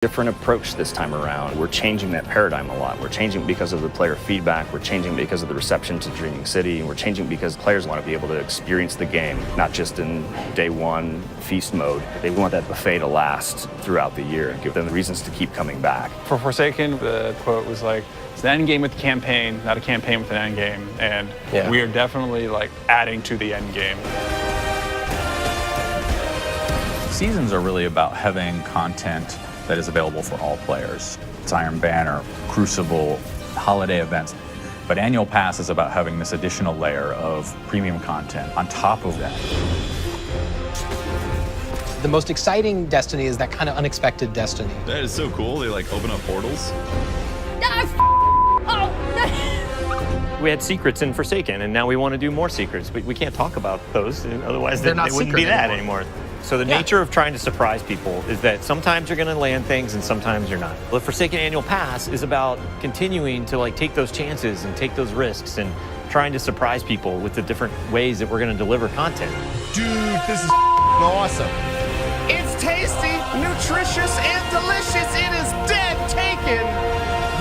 different approach this time around. We're changing that paradigm a lot. We're changing because of the player feedback. We're changing because of the reception to Dreaming City. And we're changing because players want to be able to experience the game, not just in day one feast mode. They want that buffet to last throughout the year and give them the reasons to keep coming back. For Forsaken, the quote was like, it's an end game with a campaign, not a campaign with an end game. And we are definitely like adding to the end game. Seasons are really about having content that is available for all players. It's Iron Banner, Crucible, holiday events. But Annual Pass is about having this additional layer of premium content on top of that. The most exciting Destiny is that kind of unexpected Destiny. That is so cool. They like open up portals. We had secrets in Forsaken, and now we want to do more secrets. We can't talk about those, otherwise They're not they wouldn't be that anymore. So the nature of trying to surprise people is that sometimes you're going to land things and sometimes you're not. The Forsaken Annual Pass is about continuing to like take those chances and take those risks and trying to surprise people with the different ways that we're going to deliver content. Dude, this is awesome. It's tasty, nutritious, and delicious. It is dead taken.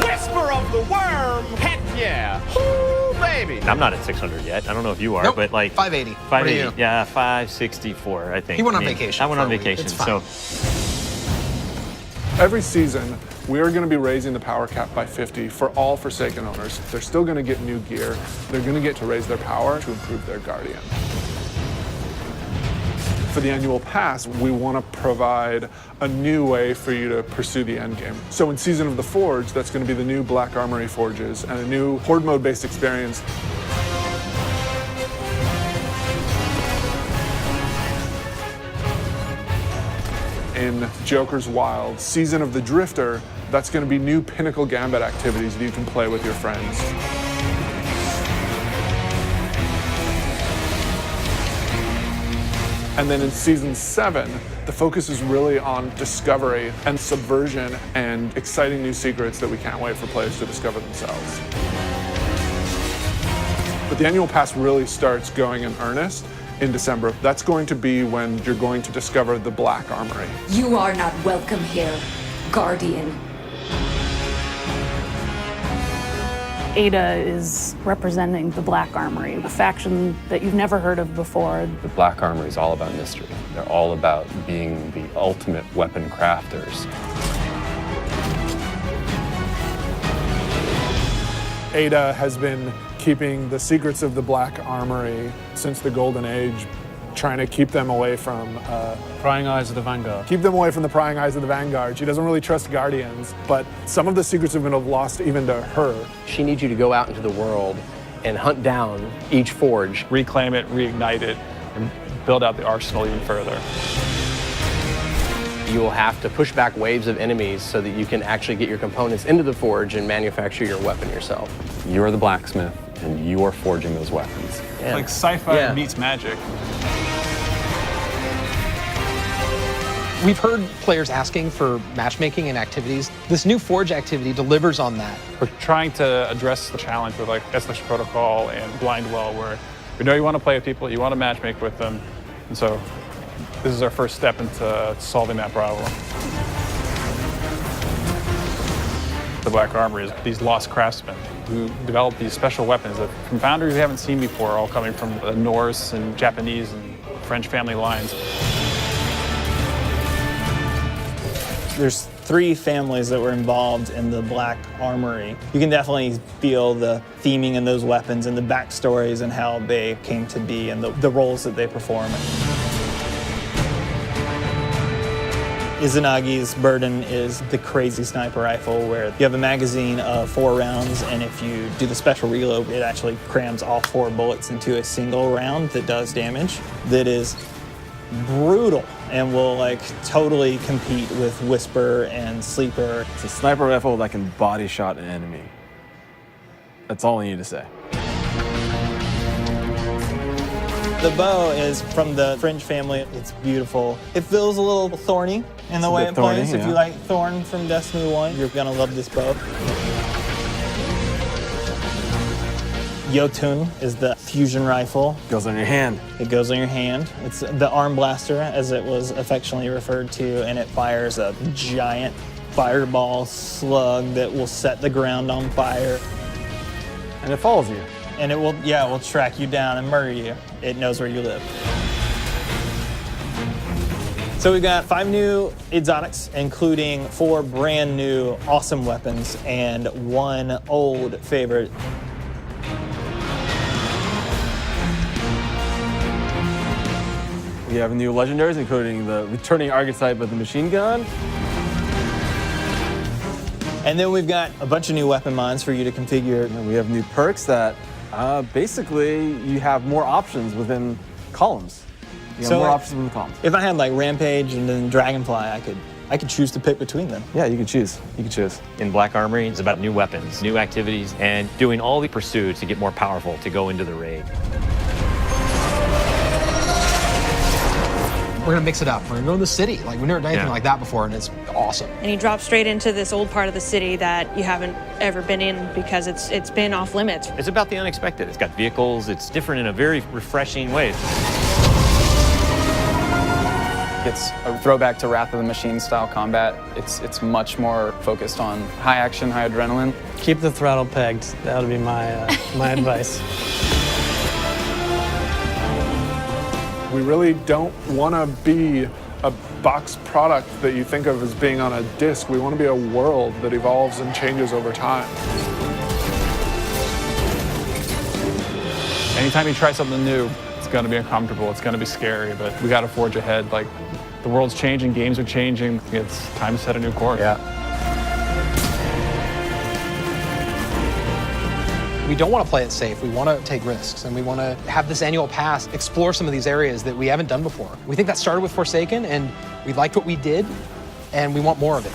Whisper of the worm. Heck yeah. Woo, baby. I'm not at 600 yet. I don't know if you are, Nope, but like 580. 580. What are you? Yeah, 564, I think. He went on vacation I went for on a week. vacation, It's fine. so Every season, we are going to be raising the power cap by 50 for all Forsaken owners. They're still going to get new gear. They're going to get to raise their power to improve their Guardian. For the Annual Pass, we want to provide a new way for you to pursue the endgame. So in Season of the Forge, that's going to be the new Black Armory forges and a new Horde mode-based experience. In Joker's Wild, Season of the Drifter, that's going to be new Pinnacle Gambit activities that you can play with your friends. And then in Season 7, the focus is really on discovery and subversion and exciting new secrets that we can't wait for players to discover themselves. But the Annual Pass really starts going in earnest in December. That's going to be when you're going to discover the Black Armory. You are not welcome here, Guardian. Ada is representing the Black Armory, a faction that you've never heard of before. The Black Armory is all about mystery. They're all about being the ultimate weapon crafters. Ada has been keeping the secrets of the Black Armory since the Golden Age, trying to keep them away from prying eyes of the Vanguard. Keep them away from the prying eyes of the Vanguard. She doesn't really trust Guardians, but some of the secrets have been lost even to her. She needs you to go out into the world and hunt down each forge. Reclaim it, reignite it, and build out the arsenal even further. You will have to push back waves of enemies so that you can actually get your components into the forge and manufacture your weapon yourself. You are the blacksmith, and you are forging those weapons. Yeah. Like sci-fi meets magic. We've heard players asking for matchmaking and activities. This new Forge activity delivers on that. We're trying to address the challenge with like Escalation Protocol and Blindwell, where we know you want to play with people, you want to matchmake with them, and so this is our first step into solving that problem. The Black Armory is these lost craftsmen who develop these special weapons that from founders we haven't seen before, all coming from the Norse and Japanese and French family lines. There's 3 families that were involved in the Black Armory. You can definitely feel the theming in those weapons and the backstories and how they came to be and the roles that they perform. Izanagi's burden is the crazy sniper rifle where you have a magazine of 4 rounds, and if you do the special reload, it actually crams all 4 bullets into a single round that does damage. That is brutal and will like totally compete with Whisper and Sleeper. It's a sniper rifle that can body shot an enemy. That's all I need to say. The bow is from the Fringe family. It's beautiful. It feels a little thorny in the way it plays. If you like Thorn from Destiny 1, you're gonna love this bow. Jotun is the fusion rifle. Goes on your hand. It goes on your hand. It's the arm blaster, as it was affectionately referred to, and it fires a giant fireball slug that will set the ground on fire. And it follows you. And it will track you down and murder you. It knows where you live. So we've got 5 new exotics, including 4 brand new awesome weapons and 1 old favorite. We have new legendaries, including the returning archetype of the machine gun. And then we've got a bunch of new weapon mods for you to configure. And we have new perks that basically you have more options within columns. You have more options within columns. If I had like Rampage and then Dragonfly, I could choose to pick between them. Yeah, you can choose. You can choose. In Black Armory, it's about new weapons, new activities, and doing all the pursuits to get more powerful to go into the raid. We're gonna mix it up. We're gonna go to the city. Like, we've never done anything like that before, and it's awesome. And you drop straight into this old part of the city that you haven't ever been in because it's been off limits. It's about the unexpected. It's got vehicles. It's different in a very refreshing way. It's a throwback to Wrath of the Machine style combat. It's much more focused on high action, high adrenaline. Keep the throttle pegged. That would be my my advice. We really don't want to be a box product that you think of as being on a disc. We want to be a world that evolves and changes over time. Anytime you try something new, it's going to be uncomfortable, it's going to be scary, but we got to forge ahead. Like, the world's changing, games are changing, it's time to set a new course. Yeah. We don't want to play it safe. We want to take risks, and we want to have this annual pass explore some of these areas that we haven't done before. We think that started with Forsaken, and we liked what we did, and we want more of it.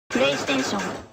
PlayStation